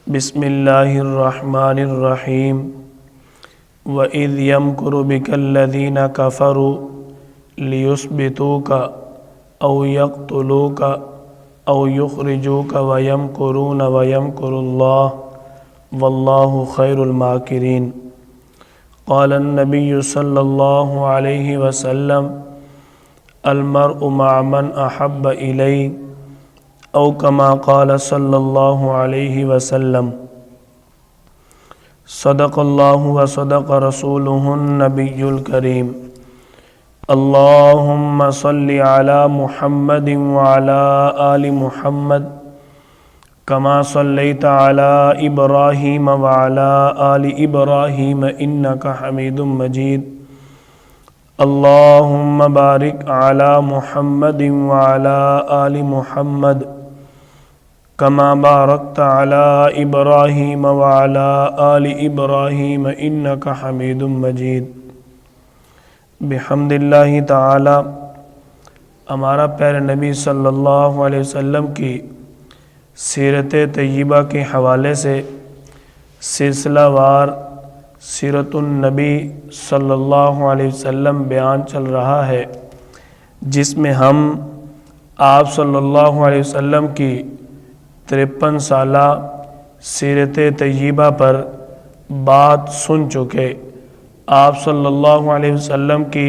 بسم اللہ الرحمن الرحیم وَإِذْ يَمْكُرُ بِكَ الَّذِينَ كَفَرُوا لِيُثْبِتُوكَ أَوْ يَقْتُلُوكَ أَوْ يُخْرِجُوكَ وَيَمْكُرُونَ وَيَمْكُرُ اللَّهُ وَاللَّهُ خَيْرُ الْمَاكِرِينَ قال النبي صلی اللہ علیہ وسلم المرء مع من احب الیہ او کما قال صلی اللہ علیہ وسلم صدق اللہ وصدق رسولہ النبی الکریم اللہم صلی علی محمد وعلی آل محمد کما صلیت علی ابراہیم وعلی آل ابراہیم انک حمید مجید اللہم بارک علی محمد وعلی آل محمد کما بارکت علی ابراہیم وعلی آل ابراہیم انک حمید مجید۔ بحمد اللہ تعالی ہمارا پیارے نبی صلی اللہ علیہ وسلم کی سیرت طیبہ کے حوالے سے سلسلہ وار سیرت النبی صلی اللہ علیہ وسلم بیان چل رہا ہے، جس میں ہم آپ صلی اللہ علیہ وسلم کی 53 سالہ سیرت طیبہ پر بات سن چکے۔ آپ صلی اللہ علیہ وسلم کی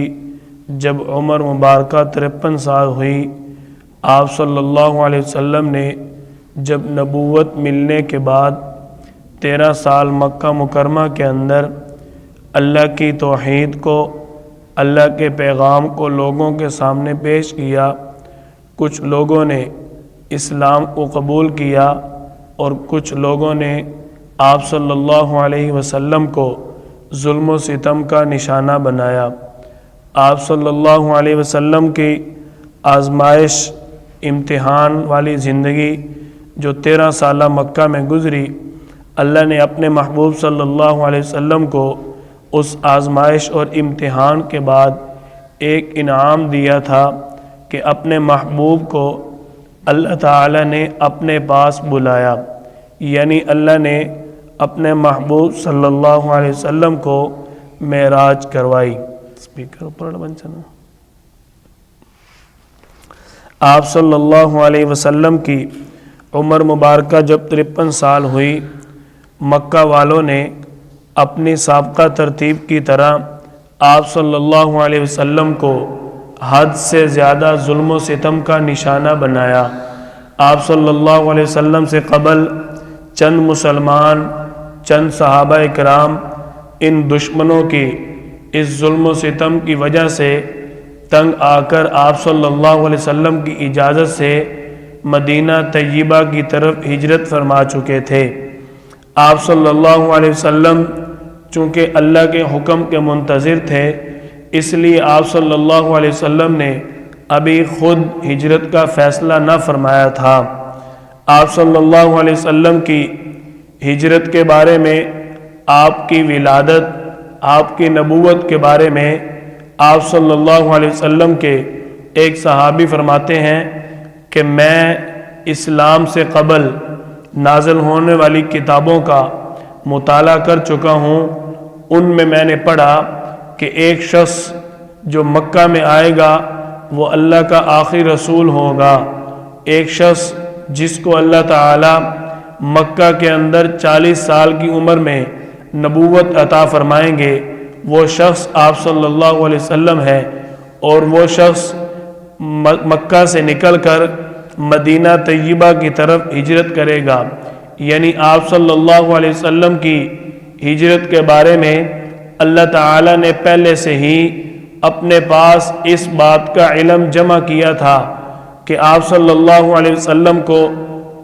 جب عمر مبارکہ 53 سال ہوئی، آپ صلی اللہ علیہ وسلم نے جب نبوت ملنے کے بعد 13 سال مکہ مکرمہ کے اندر اللہ کی توحید کو، اللہ کے پیغام کو لوگوں کے سامنے پیش کیا، کچھ لوگوں نے اسلام کو قبول کیا اور کچھ لوگوں نے آپ صلی اللہ علیہ وسلم کو ظلم و ستم کا نشانہ بنایا۔ آپ صلی اللہ علیہ وسلم کی آزمائش، امتحان والی زندگی جو 13 سالہ مکہ میں گزری، اللہ نے اپنے محبوب صلی اللہ علیہ وسلم کو اس آزمائش اور امتحان کے بعد ایک انعام دیا تھا کہ اپنے محبوب کو اللہ تعالی نے اپنے پاس بلایا، یعنی اللہ نے اپنے محبوب صلی اللہ علیہ وسلم کو معراج کروائی۔ آپ صلی اللہ علیہ وسلم کی عمر مبارکہ جب 53 سال ہوئی، مکہ والوں نے اپنی سابقہ ترتیب کی طرح آپ صلی اللہ علیہ وسلم کو حد سے زیادہ ظلم و ستم کا نشانہ بنایا۔ آپ صلی اللہ علیہ وسلم سے قبل چند مسلمان، چند صحابہ کرام ان دشمنوں کی اس ظلم و ستم کی وجہ سے تنگ آ کر آپ صلی اللہ علیہ وسلم کی اجازت سے مدینہ طیبہ کی طرف ہجرت فرما چکے تھے۔ آپ صلی اللہ علیہ وسلم چونکہ اللہ کے حکم کے منتظر تھے، اس لیے آپ صلی اللہ علیہ وسلم نے ابھی خود ہجرت کا فیصلہ نہ فرمایا تھا۔ آپ صلی اللہ علیہ وسلم کی ہجرت کے بارے میں، آپ کی ولادت، آپ کی نبوت کے بارے میں آپ صلی اللہ علیہ وسلم کے ایک صحابی فرماتے ہیں کہ میں اسلام سے قبل نازل ہونے والی کتابوں کا مطالعہ کر چکا ہوں، ان میں نے پڑھا کہ ایک شخص جو مکہ میں آئے گا وہ اللہ کا آخری رسول ہوگا، ایک شخص جس کو اللہ تعالی مکہ کے اندر 40 سال کی عمر میں نبوت عطا فرمائیں گے، وہ شخص آپ صلی اللہ علیہ وسلم ہے، اور وہ شخص مکہ سے نکل کر مدینہ طیبہ کی طرف ہجرت کرے گا، یعنی آپ صلی اللہ علیہ وسلم کی ہجرت کے بارے میں اللہ تعالی نے پہلے سے ہی اپنے پاس اس بات کا علم جمع کیا تھا کہ آپ صلی اللہ علیہ وسلم کو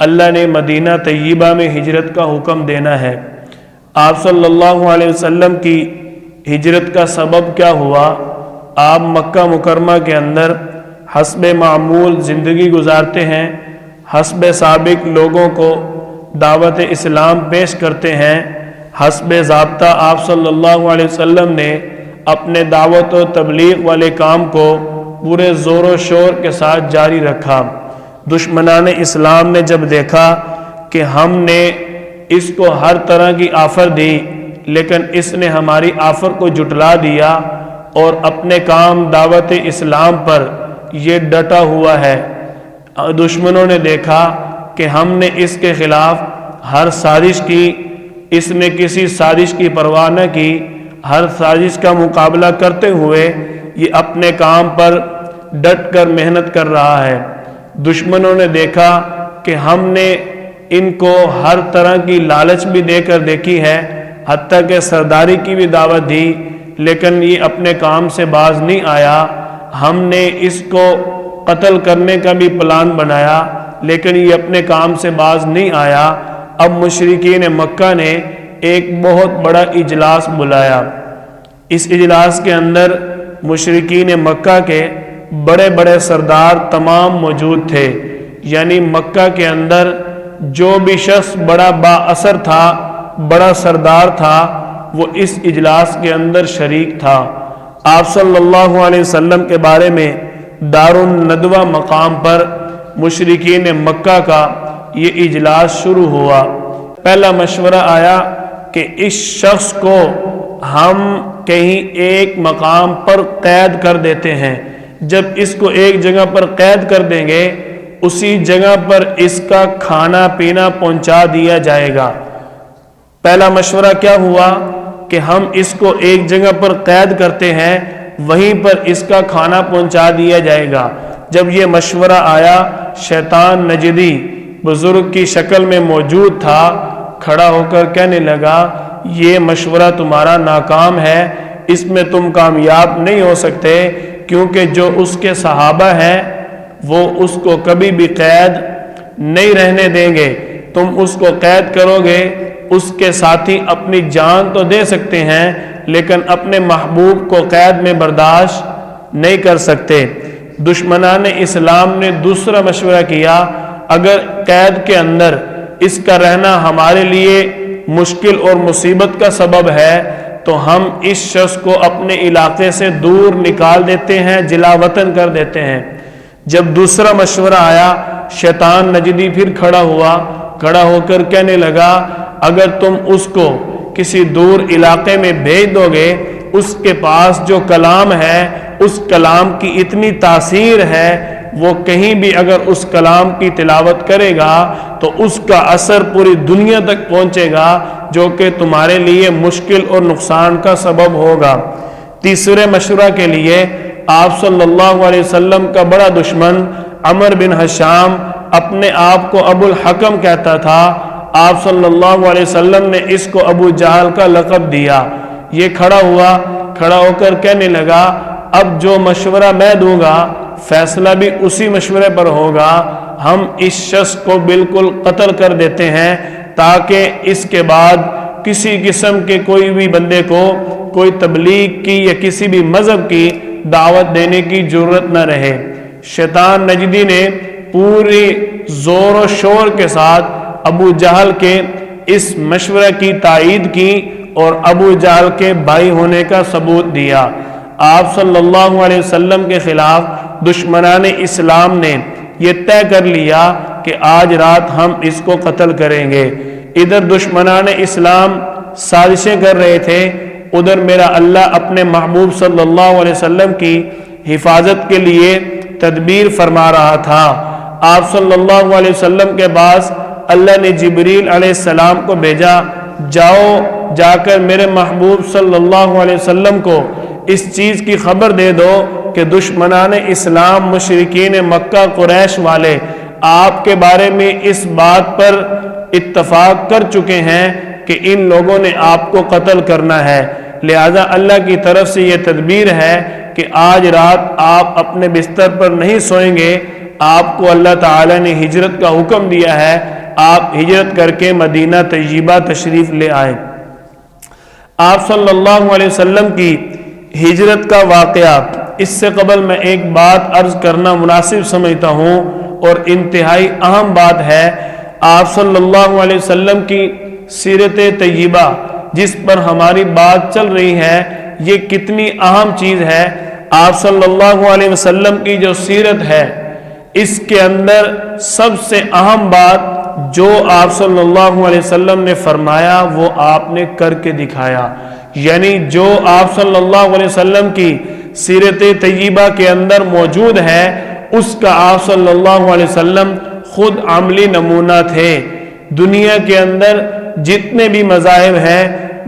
اللہ نے مدینہ طیبہ میں ہجرت کا حکم دینا ہے۔ آپ صلی اللہ علیہ وسلم کی ہجرت کا سبب کیا ہوا؟ آپ مکہ مکرمہ کے اندر حسب معمول زندگی گزارتے ہیں، حسب سابق لوگوں کو دعوت اسلام پیش کرتے ہیں، حسب ضابطہ آپ صلی اللہ علیہ وسلم نے اپنے دعوت و تبلیغ والے کام کو پورے زور و شور کے ساتھ جاری رکھا۔ دشمنان اسلام نے جب دیکھا کہ ہم نے اس کو ہر طرح کی آفر دی، لیکن اس نے ہماری آفر کو جھٹلا دیا اور اپنے کام دعوت اسلام پر یہ ڈٹا ہوا ہے۔ دشمنوں نے دیکھا کہ ہم نے اس کے خلاف ہر سازش کی، اس نے کسی سازش کی پرواہ نہ کی، ہر سازش کا مقابلہ کرتے ہوئے یہ اپنے کام پر ڈٹ کر محنت کر رہا ہے۔ دشمنوں نے دیکھا کہ ہم نے ان کو ہر طرح کی لالچ بھی دے کر دیکھی ہے، حتیٰ کہ سرداری کی بھی دعوت دی، لیکن یہ اپنے کام سے باز نہیں آیا۔ ہم نے اس کو قتل کرنے کا بھی پلان بنایا، لیکن یہ اپنے کام سے باز نہیں آیا۔ اب مشرکین مکہ نے ایک بہت بڑا اجلاس بلایا۔ اس اجلاس کے اندر مشرکین مکہ کے بڑے بڑے سردار تمام موجود تھے، یعنی مکہ کے اندر جو بھی شخص بڑا با اثر تھا، بڑا سردار تھا، وہ اس اجلاس کے اندر شریک تھا۔ آپ صلی اللہ علیہ وسلم کے بارے میں دار الندوہ مقام پر مشرکین مکہ کا یہ اجلاس شروع ہوا۔ پہلا مشورہ آیا کہ اس شخص کو ہم کہیں ایک مقام پر قید کر دیتے ہیں، جب اس کو ایک جگہ پر قید کر دیں گے اسی جگہ پر اس کا کھانا پینا پہنچا دیا جائے گا۔ پہلا مشورہ کیا ہوا کہ ہم اس کو ایک جگہ پر قید کرتے ہیں، وہیں پر اس کا کھانا پہنچا دیا جائے گا۔ جب یہ مشورہ آیا، شیطان نجدی بزرگ کی شکل میں موجود تھا، کھڑا ہو کر کہنے لگا یہ مشورہ تمہارا ناکام ہے، اس میں تم کامیاب نہیں ہو سکتے، کیونکہ جو اس کے صحابہ ہیں وہ اس کو کبھی بھی قید نہیں رہنے دیں گے۔ تم اس کو قید کرو گے، اس کے ساتھی اپنی جان تو دے سکتے ہیں لیکن اپنے محبوب کو قید میں برداشت نہیں کر سکتے۔ دشمنان اسلام نے دوسرا مشورہ کیا، اگر قید کے اندر اس کا رہنا ہمارے لیے مشکل اور مصیبت کا سبب ہے تو ہم اس شخص کو اپنے علاقے سے دور نکال دیتے ہیں، جلا وطن کر دیتے ہیں۔ جب دوسرا مشورہ آیا، شیطان نجدی پھر کھڑا ہو کر کہنے لگا اگر تم اس کو کسی دور علاقے میں بھیج دو گے، اس کے پاس جو کلام ہے اس کلام کی اتنی تاثیر ہے، وہ کہیں بھی اگر اس کلام کی تلاوت کرے گا تو اس کا اثر پوری دنیا تک پہنچے گا، جو کہ تمہارے لیے مشکل اور نقصان کا سبب ہوگا۔ تیسرے مشورہ کے لیے آپ صلی اللہ علیہ وسلم کا بڑا دشمن عمر بن حشام اپنے آپ کو ابو الحکم کہتا تھا، آپ صلی اللہ علیہ وسلم نے اس کو ابو جہل کا لقب دیا۔ یہ کھڑا ہو کر کہنے لگا اب جو مشورہ میں دوں گا فیصلہ بھی اسی مشورے پر ہوگا، ہم اس شخص کو بالکل قتل کر دیتے ہیں تاکہ اس کے بعد کسی قسم کے کوئی بھی بندے کو کوئی تبلیغ کی یا کسی بھی مذہب کی دعوت دینے کی ضرورت نہ رہے۔ شیطان نجدی نے پوری زور و شور کے ساتھ ابو جہل کے اس مشورے کی تائید کی اور ابو جہل کے بھائی ہونے کا ثبوت دیا۔ آپ صلی اللہ علیہ وسلم کے خلاف دشمنان اسلام نے یہ طے کر لیا کہ آج رات ہم اس کو قتل کریں گے۔ ادھر دشمنان اسلام سازشیں کر رہے تھے، ادھر میرا اللہ اپنے محبوب صلی اللہ علیہ وسلم کی حفاظت کے لیے تدبیر فرما رہا تھا۔ آپ صلی اللہ علیہ وسلم کے پاس اللہ نے جبریل علیہ السلام کو بھیجا، جا کر میرے محبوب صلی اللہ علیہ وسلم کو اس چیز کی خبر دے دو کہ دشمنان اسلام مشرکین مکہ قریش والے آپ کے بارے میں اس بات پر اتفاق کر چکے ہیں کہ ان لوگوں نے آپ کو قتل کرنا ہے، لہذا اللہ کی طرف سے یہ تدبیر ہے کہ آج رات آپ اپنے بستر پر نہیں سوئیں گے، آپ کو اللہ تعالی نے ہجرت کا حکم دیا ہے، آپ ہجرت کر کے مدینہ طیبہ تشریف لے آئے۔ آپ صلی اللہ علیہ وسلم کی ہجرت کا واقعہ، اس سے قبل میں ایک بات عرض کرنا مناسب سمجھتا ہوں اور انتہائی اہم بات ہے۔ آپ صلی اللہ علیہ وسلم کی سیرت طیبہ جس پر ہماری بات چل رہی ہے، یہ کتنی اہم چیز ہے۔ آپ صلی اللہ علیہ وسلم کی جو سیرت ہے، اس کے اندر سب سے اہم بات جو آپ صلی اللہ علیہ وسلم نے فرمایا وہ آپ نے کر کے دکھایا، یعنی جو آپ صلی اللہ علیہ وسلم کی سیرت طیبہ کے اندر موجود ہے اس کا آپ صلی اللہ علیہ وسلم خود عملی نمونہ تھے۔ دنیا کے اندر جتنے بھی مذاہب ہیں،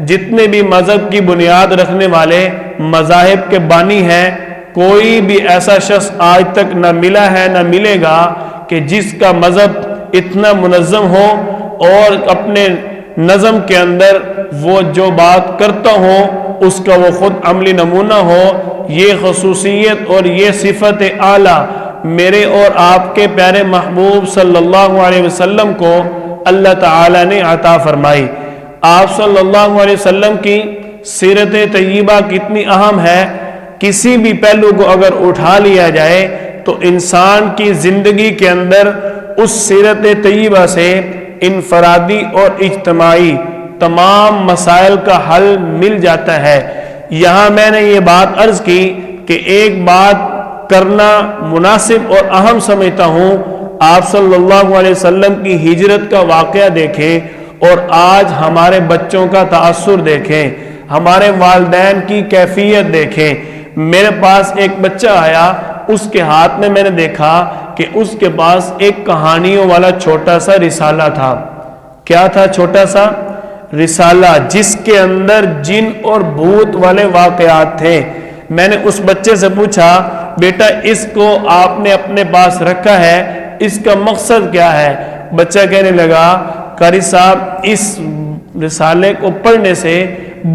جتنے بھی مذہب کی بنیاد رکھنے والے مذاہب کے بانی ہیں، کوئی بھی ایسا شخص آج تک نہ ملا ہے نہ ملے گا کہ جس کا مذہب اتنا منظم ہو اور اپنے نظم کے اندر وہ جو بات کرتا ہو اس کا وہ خود عملی نمونہ ہو۔ یہ خصوصیت اور یہ صفت اعلیٰ میرے اور آپ کے پیارے محبوب صلی اللہ علیہ وسلم کو اللہ تعالیٰ نے عطا فرمائی۔ آپ صلی اللہ علیہ وسلم کی سیرت طیبہ کتنی اہم ہے، کسی بھی پہلو کو اگر اٹھا لیا جائے تو انسان کی زندگی کے اندر اس سیرت طیبہ سے انفرادی اور اجتماعی تمام مسائل کا حل مل جاتا ہے۔ یہاں میں نے یہ بات عرض کی کہ ایک بات کرنا مناسب اور اہم سمجھتا ہوں، آپ صلی اللہ علیہ وسلم کی ہجرت کا واقعہ دیکھیں اور آج ہمارے بچوں کا تأثر دیکھیں، ہمارے والدین کی کیفیت دیکھیں۔ میرے پاس ایک بچہ آیا، اس کے ہاتھ میں نے دیکھا کہ اس کے پاس ایک کہانیوں والا چھوٹا سا رسالہ تھا۔ کیا تھا؟ چھوٹا سا رسالہ جس کے اندر جن اور بھوت والے واقعات تھے۔ میں نے اس بچے سے پوچھا، بیٹا اس کو آپ نے اپنے پاس رکھا ہے، اس کا مقصد کیا ہے؟ بچہ کہنے لگا، قاری صاحب اس رسالے کو پڑھنے سے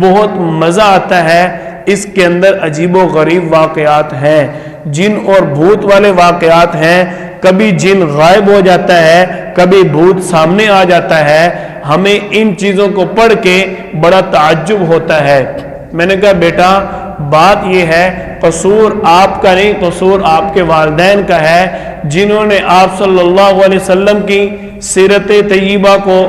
بہت مزہ آتا ہے، اس کے اندر عجیب و غریب واقعات ہیں، جن اور بھوت والے واقعات ہیں، کبھی جن غائب ہو جاتا ہے، کبھی بھوت سامنے آ جاتا ہے، ہمیں ان چیزوں کو پڑھ کے بڑا تعجب ہوتا ہے۔ میں نے کہا بیٹا بات یہ ہے قصور آپ کا نہیں، قصور آپ کے والدین کا ہے، جنہوں نے آپ صلی اللہ علیہ وسلم کی سیرت طیبہ کو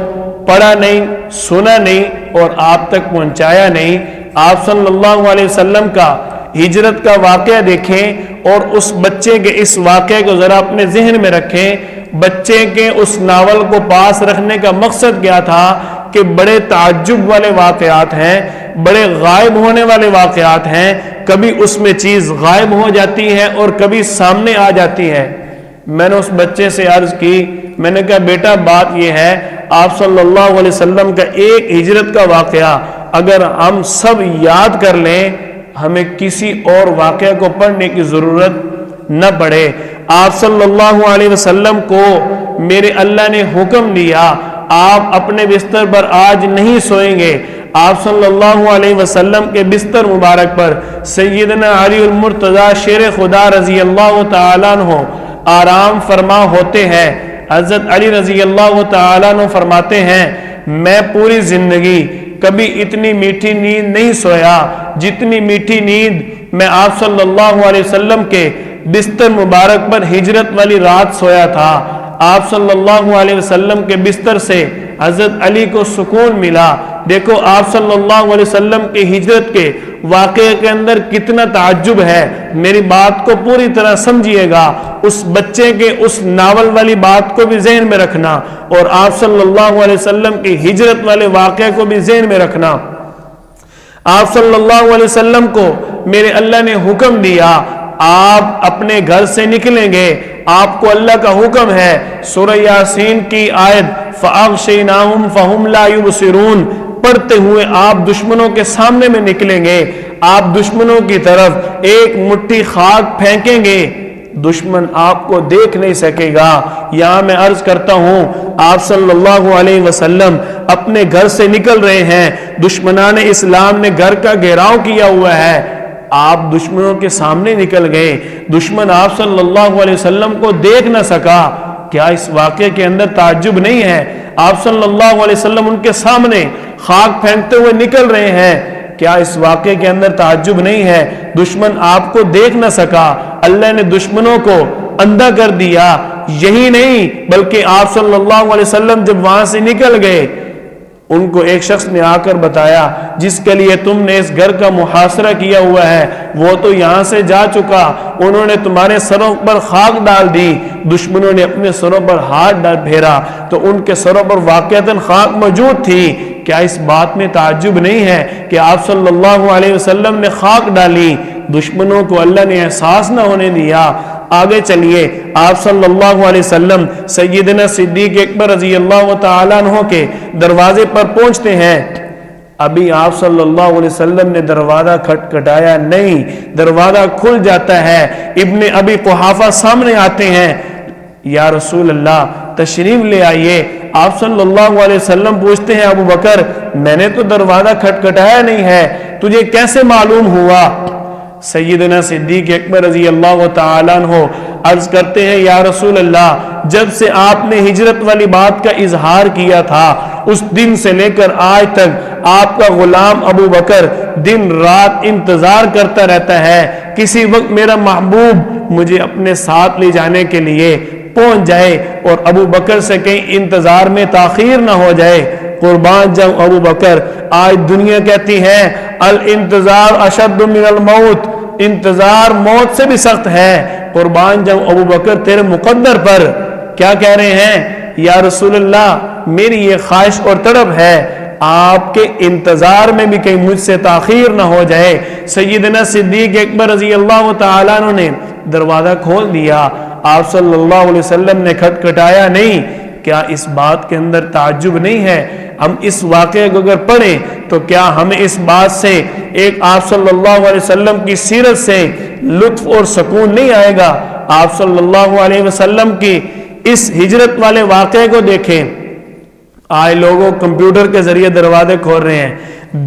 پڑھا نہیں، سنا نہیں اور آپ تک پہنچایا نہیں۔ آپ صلی اللہ علیہ وسلم کا ہجرت کا واقعہ دیکھیں اور اس بچے کے اس واقعے کو ذرا اپنے ذہن میں رکھیں۔ بچے کے اس ناول کو پاس رکھنے کا مقصد کیا تھا کہ بڑے تعجب والے واقعات ہیں، بڑے غائب ہونے والے واقعات ہیں، کبھی اس میں چیز غائب ہو جاتی ہے اور کبھی سامنے آ جاتی ہے۔ میں نے اس بچے سے عرض کی، میں نے کہا بیٹا بات یہ ہے، آپ صلی اللہ علیہ وسلم کا ایک ہجرت کا واقعہ اگر ہم سب یاد کر لیں، ہمیں کسی اور واقعہ کو پڑھنے کی ضرورت نہ پڑے۔ آپ صلی اللہ علیہ وسلم کو میرے اللہ نے حکم دیا، آپ اپنے بستر پر آج نہیں سوئیں گے۔ آپ صلی اللہ علیہ وسلم کے بستر مبارک پر سیدنا علی المرتضی شیر خدا رضی اللہ تعالیٰ عنہ آرام فرما ہوتے ہیں۔ حضرت علی رضی اللہ تعالیٰ عنہ فرماتے ہیں، میں پوری زندگی کبھی اتنی میٹھی نیند نہیں سویا جتنی میٹھی نیند میں آپ صلی اللہ علیہ وسلم کے بستر مبارک پر ہجرت والی رات سویا تھا۔ آپ صلی اللہ علیہ وسلم کے بستر سے حضرت علی کو سکون ملا۔ دیکھو آپ صلی اللہ علیہ وسلم کی ہجرت کے واقعے کے اندر کتنا تعجب ہے، میری بات کو پوری طرح سمجھیے گا، اس بچے کے اس ناول والی بات کو بھی ذہن میں رکھنا اور آپ صلی اللہ علیہ وسلم کی ہجرت والے واقعے کو بھی ذہن میں رکھنا۔ آپ صلی اللہ علیہ وسلم کو میرے اللہ نے حکم دیا، آپ اپنے گھر سے نکلیں گے، آپ کو اللہ کا حکم ہے، سورہ یاسین کی آیت فَأَغْشَيْنَاهُمْ فَهُمْ لَا يُبْصِرُونَ پڑھتے ہوئے آپ دشمنوں کے سامنے میں نکلیں گے، آپ دشمنوں کی طرف ایک مٹھی خاک پھینکیں گے، دشمن آپ کو دیکھ نہیں سکے گا۔ یہاں میں عرض کرتا ہوں، آپ صلی اللہ علیہ وسلم اپنے گھر سے نکل رہے ہیں، دشمنان اسلام نے گھر کا گھیراؤ کیا ہوا ہے، آپ دشمنوں کے سامنے نکل گئے، دشمن آپ صلی اللہ علیہ وسلم کو دیکھ نہ سکا۔ کیا اس واقعے کے اندر تعجب نہیں ہے؟ آپ صلی اللہ علیہ وسلم ان کے سامنے خاک پھینکتے ہوئے نکل رہے ہیں، کیا اس واقعے کے اندر تعجب نہیں ہے؟ دشمن آپ کو دیکھ نہ سکا، اللہ نے دشمنوں کو اندھا کر دیا۔ یہی نہیں بلکہ آپ صلی اللہ علیہ وسلم جب وہاں سے نکل گئے، ان کو ایک شخص نے آ کر بتایا جس کے لیے تم نے اس گھر کا محاصرہ کیا ہوا ہے وہ تو یہاں سے جا چکا، انہوں نے تمہارے سروں پر خاک ڈال دی، دشمنوں نے اپنے سروں پر ہاتھ پھیرا تو ان کے سروں پر واقعتاً خاک موجود تھی۔ کیا اس بات میں تعجب نہیں ہے کہ آپ صلی اللہ علیہ وسلم نے خاک ڈالی، دشمنوں کو اللہ نے احساس نہ ہونے دیا۔ آگے چلیے، آپ صلی اللہ علیہ وسلم سیدنا صدیق اکبر رضی اللہ تعالیٰ عنہ کے دروازے پر پہنچتے ہیں۔ ابھی آپ صلی اللہ علیہ وسلم نے دروازہ کھٹکھٹایا نہیں، دروازہ کھل جاتا ہے، ابن ابی قحافہ سامنے آتے ہیں، یا رسول اللہ تشریف لے آئیے۔ آپ صلی اللہ علیہ وسلم پوچھتے ہیں ابو بکر میں نے تو دروازہ کھٹکھٹایا نہیں ہے، تجھے کیسے معلوم ہوا؟ سیدنا صدیق اکبر رضی اللہ تعالیٰ عنہ عرض کرتے ہیں یا رسول اللہ جب سے آپ نے ہجرت والی بات کا اظہار کیا تھا اس دن سے لے کر آج تک آپ کا غلام ابو بکر دن رات انتظار کرتا رہتا ہے کسی وقت میرا محبوب مجھے اپنے ساتھ لے جانے کے لیے پہنچ جائے اور ابو بکر سے کہیں انتظار میں تاخیر نہ ہو جائے۔ قربان جب ابو بکر، آج دنیا کہتی ہے الانتظار اشد من الموت، انتظار موت سے بھی سخت ہے۔ قربان جب ابو بکر تیرے مقدر پر کیا کہہ رہے ہیں یا رسول اللہ میری یہ خواہش اور طلب ہے آپ کے انتظار میں بھی کہیں مجھ سے تاخیر نہ ہو جائے۔ سیدنا صدیق اکبر رضی اللہ تعالیٰ عنہ نے دروازہ کھول دیا، آپ صلی اللہ علیہ وسلم نے کھٹکھٹایا نہیں۔ کیا اس بات کے اندر تعجب نہیں ہے؟ ہم اس واقعے کو اگر پڑھیں تو کیا ہمیں اس بات سے ایک آپ صلی اللہ علیہ وسلم کی سیرت سے لطف اور سکون نہیں آئے گا؟ آپ صلی اللہ علیہ وسلم کی اس ہجرت والے واقعے کو دیکھیں، آج لوگوں کمپیوٹر کے ذریعے دروازے کھول رہے ہیں،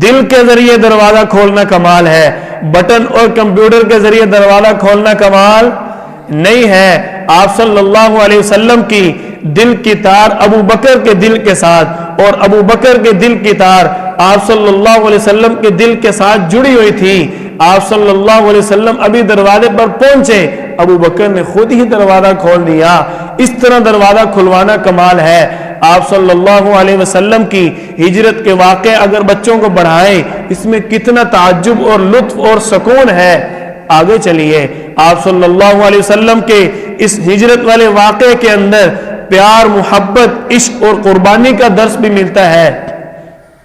دل کے ذریعے دروازہ کھولنا کمال ہے، بٹن اور کمپیوٹر کے ذریعے دروازہ کھولنا کمال نہیں ہے۔ آپ صلی اللہ علیہ وسلم کی دل کی تار ابو بکر کے دل کے ساتھ اور ابو بکر کے دل کی تار آپ صلی اللہ علیہ وسلم کے دل کے ساتھ جڑی ہوئی تھی۔ آپ صلی اللہ علیہ وسلم ابھی دروازے پر پہنچے، ابو بکر نے خود ہی دروازہ کھول دیا۔ اس طرح دروازہ کھلوانا کمال ہے۔ آپ صلی اللہ علیہ وسلم کی ہجرت کے واقعے اگر بچوں کو پڑھائیں اس میں کتنا تعجب اور لطف اور سکون ہے۔ آگے چلیے، آپ صلی اللہ علیہ وسلم کے اس ہجرت والے واقعے کے اندر پیار، محبت، عشق اور قربانی کا درس بھی ملتا ہے۔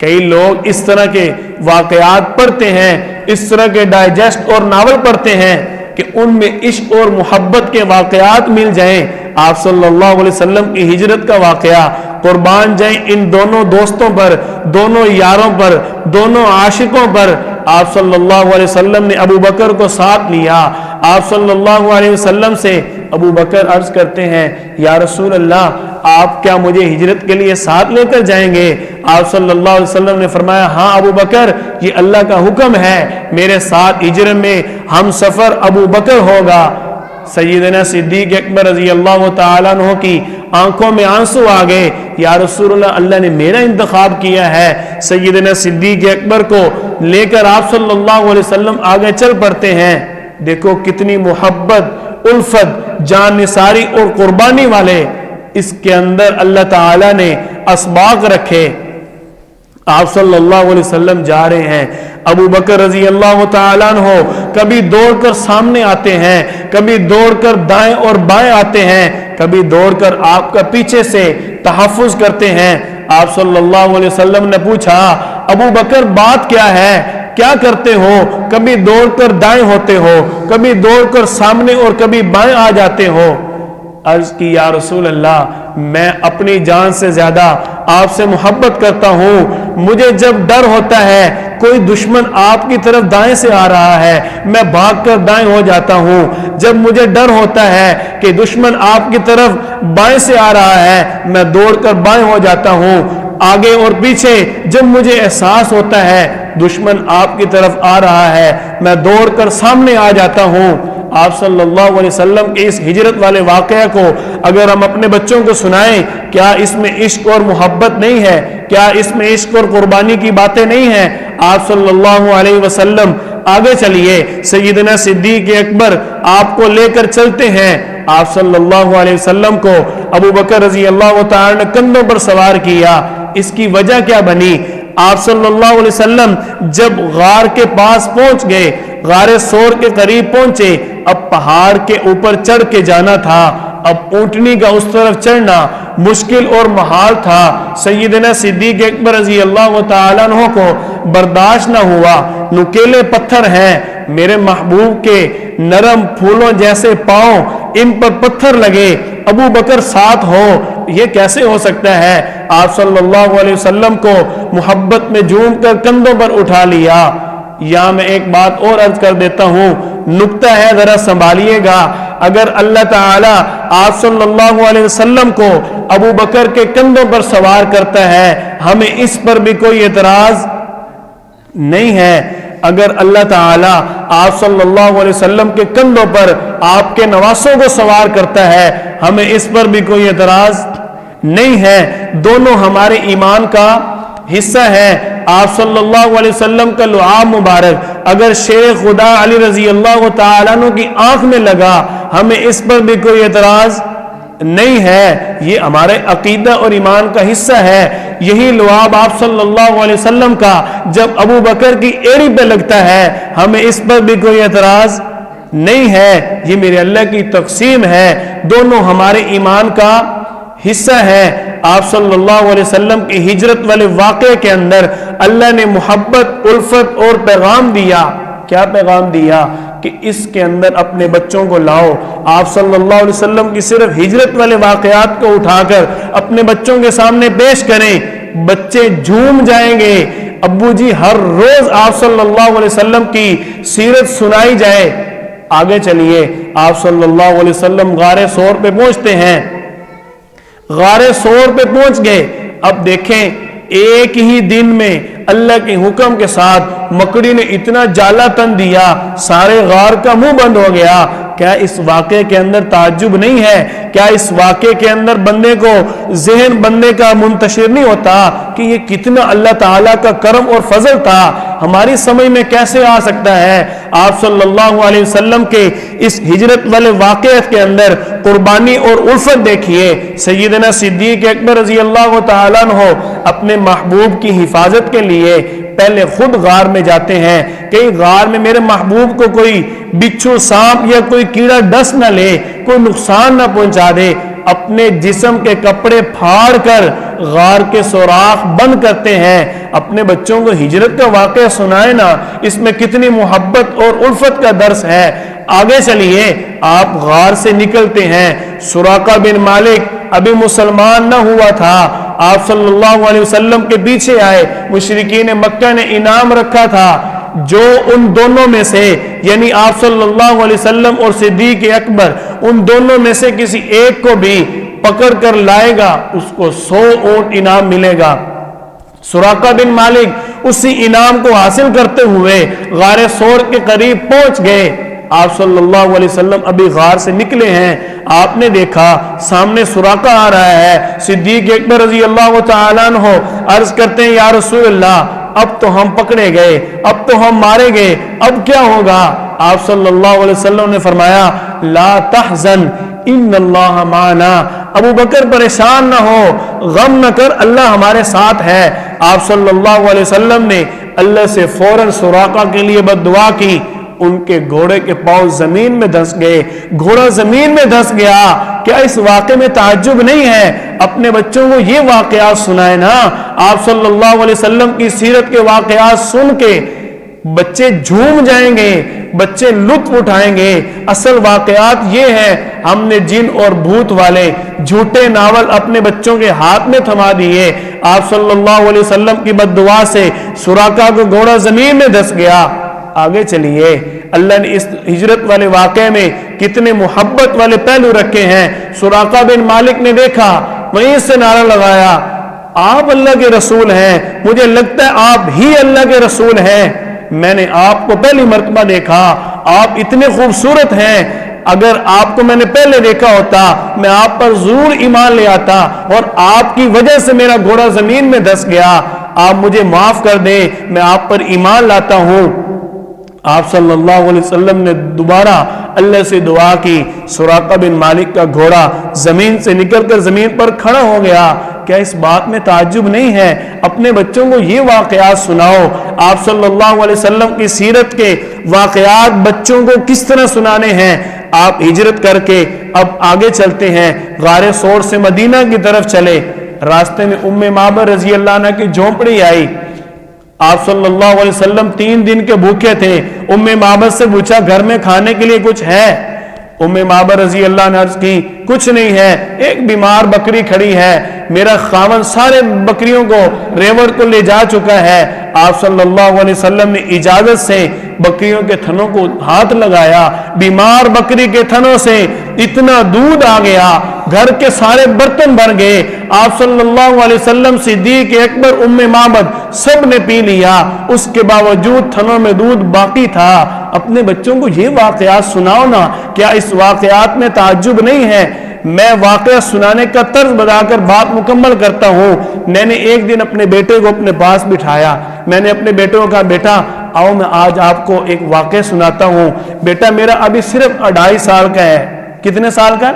کئی لوگ اس طرح کے واقعات پڑھتے ہیں، اس طرح کے ڈائجسٹ اور ناول پڑھتے ہیں کہ ان میں عشق اور محبت کے واقعات مل جائیں۔ آپ صلی اللہ علیہ وسلم کی ہجرت کا واقعہ، قربان جائیں ان دونوں دوستوں پر، دونوں یاروں پر، دونوں عاشقوں پر آپ صلی اللہ علیہ وسلم نے ابو بکر کو ساتھ لیا۔ آپ صلی اللہ علیہ وسلم سے ابو بکر عرض کرتے ہیں یا رسول اللہ آپ کیا مجھے ہجرت کے لیے ساتھ لے کر جائیں گے؟ آپ صلی اللہ علیہ وسلم نے فرمایا ہاں ابو بکر یہ اللہ کا حکم ہے، میرے ساتھ ہجرت میں ہم سفر ابو بکر ہوگا۔ سیدنا صدیق اکبر رضی اللہ تعالیٰ عنہ کی آنکھوں میں آنسو آ گئے، یا رسول اللہ اللہ نے میرا انتخاب کیا ہے۔ سیدنا صدیق اکبر کو لے کر آپ صلی اللہ علیہ وسلم آگے چل پڑتے ہیں۔ دیکھو کتنی محبت، الفت، جان نثاری اور قربانی والے اس کے اندر اللہ تعالیٰ نے اسباق رکھے۔ آپ صلی اللہ علیہ وسلم جا رہے ہیں، ابو بکر رضی اللہ تعالیٰ عنہ کبھی دوڑ کر سامنے آتے ہیں، کبھی دوڑ کر دائیں اور بائیں آتے ہیں، کبھی دوڑ کر آپ کا پیچھے سے تحفظ کرتے ہیں۔ آپ صلی اللہ علیہ وسلم نے پوچھا ابو بکر بات کیا ہے، کیا کرتے ہو؟ کبھی دوڑ کر دائیں ہوتے ہو، کبھی دوڑ کر سامنے اور کبھی بائیں آ جاتے ہو۔ عرض کی یا رسول اللہ میں اپنی جان سے زیادہ آپ سے محبت کرتا ہوں، مجھے جب ڈر ہوتا ہے کوئی دشمن آپ کی طرف دائیں سے آ رہا ہے میں بھاگ کر دائیں ہو جاتا ہوں، جب مجھے ڈر ہوتا ہے کہ دشمن آپ کی طرف بائیں سے آ رہا ہے میں دوڑ کر بائیں ہو جاتا ہوں، آگے اور پیچھے جب مجھے احساس ہوتا ہے دشمن آپ کی طرف آ رہا ہے میں دوڑ کر سامنے آ جاتا ہوں۔ آپ صلی اللہ علیہ وسلم کے اس ہجرت والے واقعہ کو اگر ہم اپنے بچوں کو سنائیں، کیا اس میں عشق اور محبت نہیں ہے؟ کیا اس میں عشق اور قربانی کی باتیں نہیں ہیں؟ آپ صلی اللہ علیہ وسلم آگے چلیے، سیدنا صدیق اکبر آپ کو لے کر چلتے ہیں۔ آپ صلی اللہ علیہ وسلم کو ابو بکر رضی اللہ تعالی نے کندھوں پر سوار کیا، اس کی وجہ کیا بنی؟ آپ صلی اللہ علیہ وسلم جب غار کے پاس پہنچ گئے، غار سور کے قریب پہنچے، اب پہاڑ کے اوپر چڑھ کے جانا تھا، اب اونٹنی کا اس طرف چڑھنا مشکل اور محال تھا۔ سیدنا صدیق اکبر رضی اللہ تعالیٰ عنہ کو برداشت نہ ہوا، نکیلے پتھر ہیں، میرے محبوب کے نرم پھولوں جیسے پاؤں، ان پر پتھر لگے، ابو بکر ساتھ ہو، یہ کیسے ہو سکتا ہے؟ آپ صلی اللہ علیہ وسلم کو محبت میں جھوم کر کندھوں پر اٹھا لیا۔ یہاں میں ایک بات اور عرض کر دیتا ہوں، نکتہ ہے، ذرا سنبھالیے گا۔ اگر اللہ تعالیٰ آپ صلی اللہ علیہ وسلم کو ابو بکر کے کندھوں پر سوار کرتا ہے، ہمیں اس پر بھی کوئی اعتراض نہیں ہے۔ اگر اللہ تعالیٰ آپ صلی اللہ علیہ وسلم کے کندھوں پر آپ کے نواسوں کو سوار کرتا ہے، ہمیں اس پر بھی کوئی اعتراض نہیں ہے۔ دونوں ہمارے ایمان کا حصہ ہے۔ آپ صلی اللہ علیہ وسلم کا لعاب مبارک اگر شیر خدا علی رضی اللہ تعالیٰ عنہ کی آنکھ میں لگا، ہمیں اس پر بھی کوئی اعتراض نہیں ہے۔ یہ ہمارے عقیدہ اور ایمان کا حصہ ہے۔ یہی لعاب آپ صلی اللہ علیہ وسلم کا جب ابو بکر کی ایڑی پہ لگتا ہے، ہمیں اس پر بھی کوئی اعتراض نہیں ہے۔ یہ میرے اللہ کی تقسیم ہے، دونوں ہمارے ایمان کا حصہ ہے۔ آپ صلی اللہ علیہ وسلم کی ہجرت والے واقعے کے اندر اللہ نے محبت، الفت اور پیغام دیا۔ کیا پیغام دیا؟ کہ اس کے اندر اپنے بچوں کو لاؤ۔ آپ صلی اللہ علیہ وسلم کی صرف ہجرت والے واقعات کو اٹھا کر اپنے بچوں کے سامنے پیش کریں، بچے جھوم جائیں گے۔ ابو جی ہر روز آپ صلی اللہ علیہ وسلم کی سیرت سنائی جائے۔ آگے چلیے، آپ صلی اللہ علیہ وسلم غار ثور پہ پہنچتے ہیں۔ غار ثور پہ پہنچ گئے۔ اب دیکھیں، ایک ہی دن میں اللہ کے حکم کے ساتھ مکڑی نے اتنا جالا تن دیا، سارے غار کا منہ بند ہو گیا۔ کیا اس واقعے کے اندر تعجب نہیں ہے؟ کیا اس واقعے کے اندر بندے کو ذہن بندے کا منتشر نہیں ہوتا کہ یہ کتنا اللہ تعالیٰ کا کرم اور فضل تھا؟ ہماری سمجھ میں کیسے آ سکتا ہے؟ آپ صلی اللہ علیہ وسلم کے اس ہجرت والے واقعات کے اندر قربانی اور الفت دیکھیے۔ سیدنا صدیق اکبر رضی اللہ تعالیٰ عنہ اپنے محبوب کی حفاظت کے لیے پہلے خود غار میں جاتے ہیں کہ غار میں میرے محبوب کو کوئی بچھو، سانپ یا کوئی کیڑا ڈس نہ لے، کوئی نقصان نہ پہنچا دے۔ اپنے جسم کے کپڑے پھاڑ کر غار کے سوراخ بند کرتے ہیں۔ اپنے بچوں کو ہجرت کا واقعہ سنائے نا، اس میں کتنی محبت اور الفت کا درس ہے۔ آگے چلیے، آپ غار سے نکلتے ہیں۔ سراقہ بن مالک ابھی مسلمان نہ ہوا تھا، آپ صلی اللہ علیہ وسلم کے پیچھے آئے۔ مشرکین مکہ نے انعام رکھا تھا، جو ان دونوں میں سے یعنی آپ صلی اللہ علیہ وسلم اور صدیق اکبر، ان دونوں میں سے کسی ایک کو بھی پکڑ کر لائے گا، اس کو 100 اونٹ انعام ملے گا۔ سراقہ بن مالک اسی انعام کو حاصل کرتے ہوئے غار ثور کے قریب پہنچ گئے۔ آپ صلی اللہ علیہ وسلم ابھی غار سے نکلے ہیں، آپ نے دیکھا سامنے سراقہ آ رہا ہے۔ صدیق اکبر رضی اللہ تعالیٰ عنہ عرض کرتے ہیں، یا رسول اللہ، اب تو ہم پکڑے گئے، اب تو ہم مارے گئے، اب کیا ہوگا؟ آپ صلی اللہ علیہ وسلم نے فرمایا، لا تحزن ان اللہ معنا، ابو بکر پریشان نہ ہو، غم نہ کر، اللہ ہمارے ساتھ ہے۔ آپ صلی اللہ علیہ وسلم نے اللہ سے فوراً سراقہ کے لیے بد دعا کی۔ ان کے گھوڑے کے پاؤں زمین میں دھس گئے، گھوڑا زمین میں دھس گیا۔ کیا اس واقعے میں تعجب نہیں ہے؟ اپنے بچوں کو یہ واقعات سنائے نا۔ آپ صلی اللہ علیہ وسلم کی سیرت کے واقعات سن کے بچے جھوم جائیں گے، بچے لطف اٹھائیں گے۔ اصل واقعات یہ ہے، ہم نے جن اور بھوت والے جھوٹے ناول اپنے بچوں کے ہاتھ میں تھما دیے۔ آپ صلی اللہ علیہ وسلم کی بد دعا سے سراقہ کو گھوڑا زمین میں دھس گیا۔ آگے چلیے، اللہ نے اس ہجرت والے واقعے میں کتنے محبت والے پہلو رکھے ہیں۔ سراقہ بن مالک نے دیکھا، وہیں سے نعرہ لگایا، آپ اللہ کے رسول ہیں، مجھے لگتا ہے آپ ہی اللہ کے رسول ہیں، میں نے آپ کو پہلی مرتبہ دیکھا، آپ اتنے خوبصورت ہیں، اگر آپ کو میں نے پہلے دیکھا ہوتا میں آپ پر ضرور ایمان لے آتا، اور آپ کی وجہ سے میرا گھوڑا زمین میں دھس گیا، آپ مجھے معاف کر دیں، میں آپ پر ایمان لاتا ہوں۔ آپ صلی اللہ علیہ وسلم نے دوبارہ اللہ سے دعا کی، سراقہ بن مالک کا گھوڑا زمین سے نکل کر زمین پر کھڑا ہو گیا۔ کیا اس بات میں تعجب نہیں ہے؟ اپنے بچوں کو یہ واقعات سناؤ۔ آپ صلی اللہ علیہ وسلم کی سیرت کے واقعات بچوں کو کس طرح سنانے ہیں۔ آپ ہجرت کر کے اب آگے چلتے ہیں، غار ثور سے مدینہ کی طرف چلے۔ راستے میں ام معبد رضی اللہ عنہ کی جھونپڑی آئی۔ آپ صلی اللہ علیہ وسلم 3 دن کے بھوکے تھے۔ ام معبد سے پوچھا گھر میں کھانے کے لیے کچھ ہے؟ ام معبد رضی اللہ عنہ عرض کی کچھ نہیں ہے، ایک بیمار بکری کھڑی ہے، میرا خاوند سارے بکریوں کو ریوڑ کو لے جا چکا ہے۔ آپ صلی اللہ علیہ وسلم نے اجازت سے بکریوں کے تھنوں کو ہاتھ لگایا، بیمار بکری کے تھنوں سے اتنا دودھ آ گیا، گھر کے سارے برتن بھر گئے۔ آپ صلی اللہ علیہ وسلم، صدیق اکبر، ام معبد سب نے پی لیا، اس کے باوجود تھنوں میں دودھ باقی تھا۔ اپنے بچوں کو یہ واقعات سناؤ نا۔ کیا اس واقعات میں تعجب نہیں ہے؟ میں واقعہ سنانے کا طرز بتا کر بات مکمل کرتا ہوں۔ میں نے ایک دن اپنے بیٹے کو اپنے پاس بٹھایا، میں نے اپنے بیٹے کو کہا بیٹا آؤ میں آج آپ کو ایک واقعہ سناتا ہوں۔ بیٹا میرا ابھی صرف 2.5 سال کا ہے۔ کتنے سال کا؟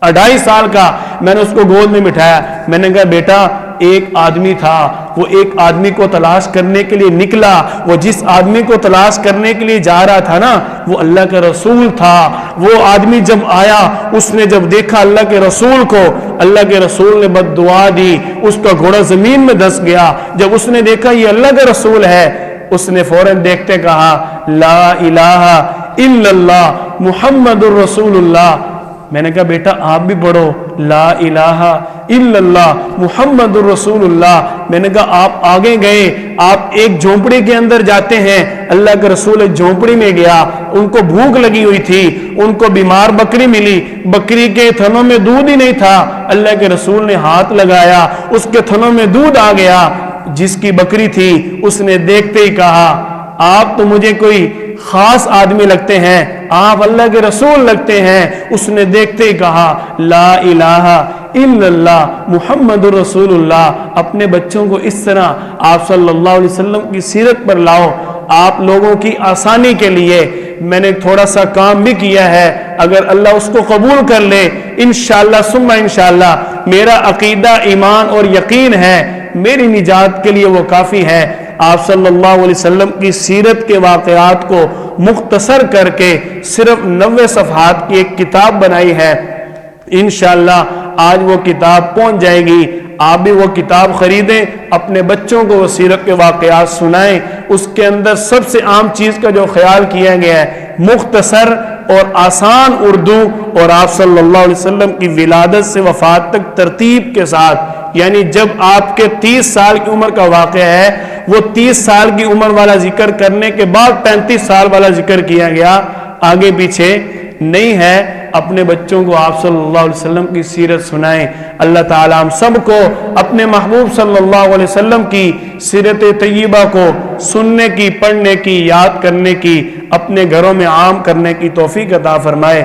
2.5 سال کا۔ میں نے اس کو گود میں بٹھایا، میں نے کہا بیٹا ایک آدمی تھا، وہ ایک آدمی کو تلاش کرنے کے لیے نکلا، وہ جس آدمی کو تلاش کرنے کے لیے جا رہا تھا نا وہ اللہ کا رسول تھا۔ وہ آدمی جب آیا، اس نے جب دیکھا اللہ کے رسول کو، اللہ کے رسول نے بد دعا دی، اس کا گھوڑا زمین میں دھس گیا۔ جب اس نے دیکھا یہ اللہ کا رسول ہے، اس نے فوراً دیکھتے کہا لا الہ الا اللہ محمد الرسول اللہ۔ میں نے کہا بیٹا آپ بھی پڑھو لا الہ الا اللہ محمد الرسول اللہ۔ میں نے کہا آپ آگے گئے، آپ ایک جھونپڑی کے اندر جاتے ہیں، اللہ کے رسول ایک جھونپڑی میں گیا، ان کو بھوک لگی ہوئی تھی، ان کو بیمار بکری ملی، بکری کے تھنوں میں دودھ ہی نہیں تھا، اللہ کے رسول نے ہاتھ لگایا، اس کے تھنوں میں دودھ آ گیا۔ جس کی بکری تھی اس نے دیکھتے ہی کہا آپ تو مجھے کوئی خاص آدمی لگتے ہیں، آپ اللہ کے رسول لگتے ہیں۔ اس نے دیکھتے ہی کہا لا الہ الا اللہ محمد رسول اللہ۔ اپنے بچوں کو اس طرح آپ صلی اللہ علیہ وسلم کی سیرت پر لاؤ۔ آپ لوگوں کی آسانی کے لیے میں نے تھوڑا سا کام بھی کیا ہے، اگر اللہ اس کو قبول کر لے انشاءاللہ ثم انشاءاللہ میرا عقیدہ ایمان اور یقین ہے میری نجات کے لیے وہ کافی ہے۔ آپ صلی اللہ علیہ وسلم کی سیرت کے واقعات کو مختصر کر کے صرف 90 صفحات کی ایک کتاب بنائی ہے، انشاءاللہ آج وہ کتاب پہنچ جائے گی۔ آپ بھی وہ کتاب خریدیں، اپنے بچوں کو وہ سیرت کے واقعات سنائیں۔ اس کے اندر سب سے عام چیز کا جو خیال کیا گیا ہے مختصر اور آسان اردو، اور آپ صلی اللہ علیہ وسلم کی ولادت سے وفات تک ترتیب کے ساتھ، یعنی جب آپ کے 30 سال کی عمر کا واقعہ ہے وہ 30 سال کی عمر والا ذکر کرنے کے بعد 35 سال والا ذکر کیا گیا، آگے پیچھے نہیں ہے۔ اپنے بچوں کو آپ صلی اللہ علیہ وسلم کی سیرت سنائیں۔ اللہ تعالیٰ ہم سب کو اپنے محبوب صلی اللہ علیہ وسلم کی سیرت طیبہ کو سننے کی، پڑھنے کی، یاد کرنے کی، اپنے گھروں میں عام کرنے کی توفیق عطا فرمائے۔